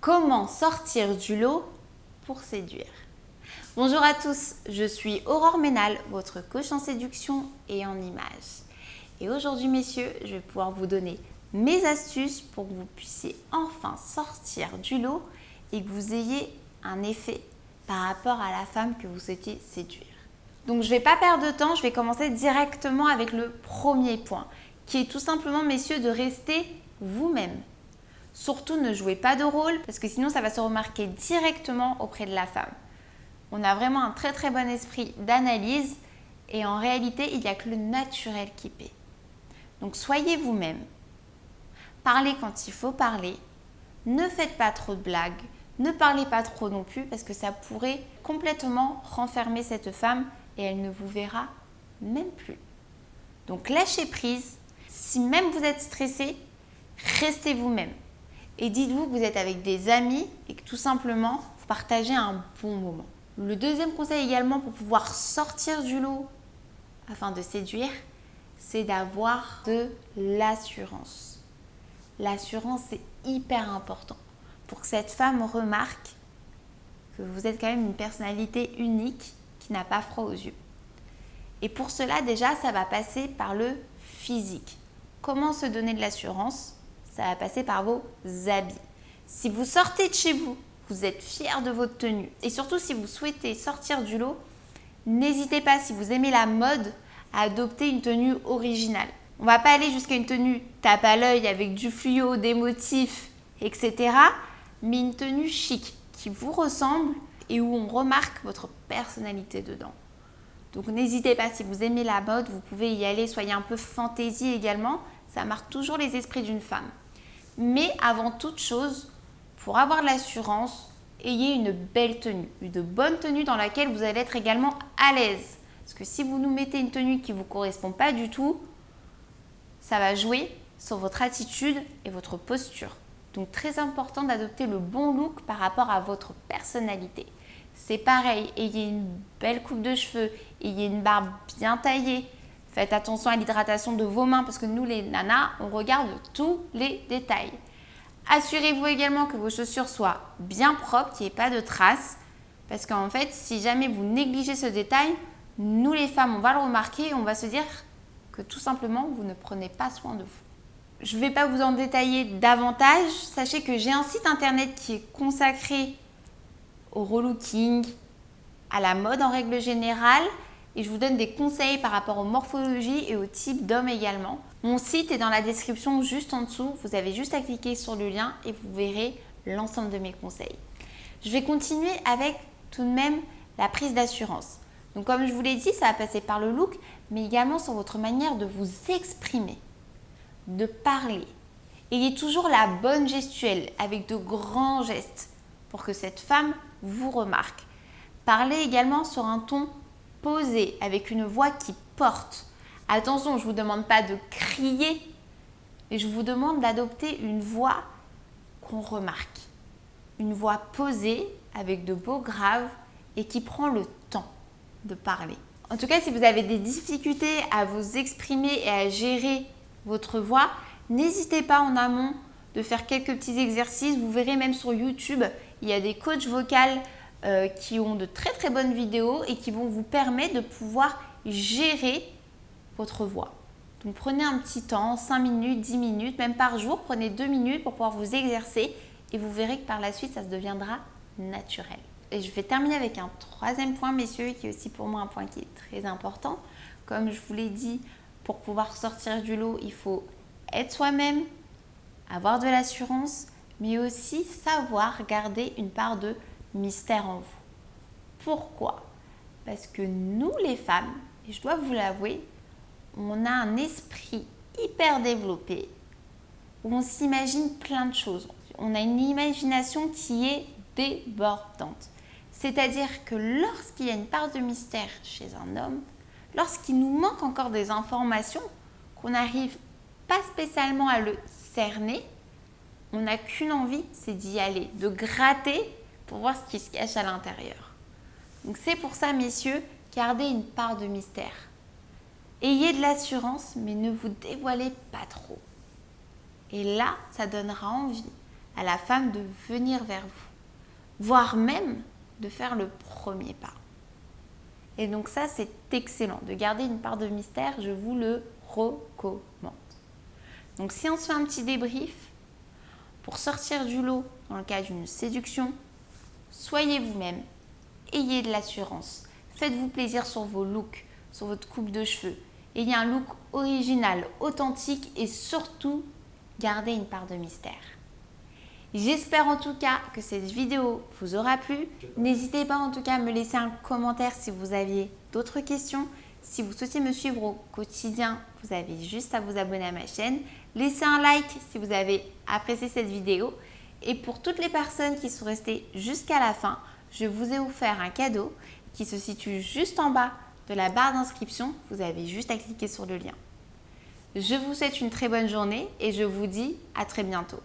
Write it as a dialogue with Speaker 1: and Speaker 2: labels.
Speaker 1: Comment sortir du lot pour séduire? Bonjour à tous, je suis Aurore Ménal, votre coach en séduction et en images. Et aujourd'hui, messieurs, je vais pouvoir vous donner mes astuces pour que vous puissiez enfin sortir du lot et que vous ayez un effet par rapport à la femme que vous souhaitez séduire. Donc, je ne vais pas perdre de temps, je vais commencer directement avec le premier point, qui est tout simplement, messieurs, de rester vous-même. Surtout, ne jouez pas de rôle parce que sinon, ça va se remarquer directement auprès de la femme. On a vraiment un très très bon esprit d'analyse et en réalité, il n'y a que le naturel qui paie. Donc, soyez vous-même. Parlez quand il faut parler. Ne faites pas trop de blagues. Ne parlez pas trop non plus parce que ça pourrait complètement renfermer cette femme et elle ne vous verra même plus. Donc, lâchez prise. Si même vous êtes stressé, restez vous-même. Et dites-vous que vous êtes avec des amis et que tout simplement, vous partagez un bon moment. Le deuxième conseil également pour pouvoir sortir du lot afin de séduire, c'est d'avoir de l'assurance. L'assurance, c'est hyper important pour que cette femme remarque que vous êtes quand même une personnalité unique qui n'a pas froid aux yeux. Et pour cela, déjà, ça va passer par le physique. Comment se donner de l'assurance ? Ça va passer par vos habits. Si vous sortez de chez vous, vous êtes fier de votre tenue. Et surtout, si vous souhaitez sortir du lot, n'hésitez pas, si vous aimez la mode, à adopter une tenue originale. On ne va pas aller jusqu'à une tenue tape à l'œil avec du fluo, des motifs, etc. Mais une tenue chic qui vous ressemble et où on remarque votre personnalité dedans. Donc n'hésitez pas, si vous aimez la mode, vous pouvez y aller, soyez un peu fantaisie également. Ça marque toujours les esprits d'une femme. Mais avant toute chose, pour avoir de l'assurance, ayez une belle tenue, une bonne tenue dans laquelle vous allez être également à l'aise. Parce que si vous nous mettez une tenue qui ne vous correspond pas du tout, ça va jouer sur votre attitude et votre posture. Donc très important d'adopter le bon look par rapport à votre personnalité. C'est pareil, ayez une belle coupe de cheveux, ayez une barbe bien taillée. Faites attention à l'hydratation de vos mains parce que nous, les nanas, on regarde tous les détails. Assurez-vous également que vos chaussures soient bien propres, qu'il n'y ait pas de traces. Parce qu'en fait, si jamais vous négligez ce détail, nous les femmes, on va le remarquer et on va se dire que tout simplement, vous ne prenez pas soin de vous. Je ne vais pas vous en détailler davantage. Sachez que j'ai un site internet qui est consacré au relooking, à la mode en règle générale. Et je vous donne des conseils par rapport aux morphologies et aux types d'hommes également. Mon site est dans la description juste en dessous. Vous avez juste à cliquer sur le lien et vous verrez l'ensemble de mes conseils. Je vais continuer avec tout de même la prise d'assurance. Donc comme je vous l'ai dit, ça va passer par le look, mais également sur votre manière de vous exprimer, de parler. Ayez toujours la bonne gestuelle avec de grands gestes pour que cette femme vous remarque. Parlez également sur un ton posé, avec une voix qui porte. Attention, je ne vous demande pas de crier, mais je vous demande d'adopter une voix qu'on remarque. Une voix posée, avec de beaux graves et qui prend le temps de parler. En tout cas, si vous avez des difficultés à vous exprimer et à gérer votre voix, n'hésitez pas en amont de faire quelques petits exercices. Vous verrez même sur YouTube, il y a des coachs vocaux qui ont de très très bonnes vidéos et qui vont vous permettre de pouvoir gérer votre voix. Donc prenez un petit temps, 5 minutes, 10 minutes, même par jour, prenez 2 minutes pour pouvoir vous exercer et vous verrez que par la suite, ça se deviendra naturel. Et je vais terminer avec un troisième point, messieurs, qui est aussi pour moi un point qui est très important. Comme je vous l'ai dit, pour pouvoir sortir du lot, il faut être soi-même, avoir de l'assurance, mais aussi savoir garder une part de mystère en vous. Pourquoi ? Parce que nous les femmes, et je dois vous l'avouer, on a un esprit hyper développé où on s'imagine plein de choses. On a une imagination qui est débordante. C'est-à-dire que lorsqu'il y a une part de mystère chez un homme, lorsqu'il nous manque encore des informations, qu'on n'arrive pas spécialement à le cerner, on n'a qu'une envie, c'est d'y aller, de gratter pour voir ce qui se cache à l'intérieur. Donc c'est pour ça, messieurs, gardez une part de mystère. Ayez de l'assurance, mais ne vous dévoilez pas trop. Et là, ça donnera envie à la femme de venir vers vous, voire même de faire le premier pas. Et donc ça, c'est excellent. De garder une part de mystère, je vous le recommande. Donc si on se fait un petit débrief, pour sortir du lot dans le cas d'une séduction, soyez vous-même, ayez de l'assurance, faites-vous plaisir sur vos looks, sur votre coupe de cheveux, ayez un look original, authentique et surtout, gardez une part de mystère. J'espère en tout cas que cette vidéo vous aura plu. N'hésitez pas en tout cas à me laisser un commentaire si vous aviez d'autres questions. Si vous souhaitez me suivre au quotidien, vous avez juste à vous abonner à ma chaîne. Laissez un like si vous avez apprécié cette vidéo. Et pour toutes les personnes qui sont restées jusqu'à la fin, je vous ai offert un cadeau qui se situe juste en bas de la barre d'inscription. Vous avez juste à cliquer sur le lien. Je vous souhaite une très bonne journée et je vous dis à très bientôt.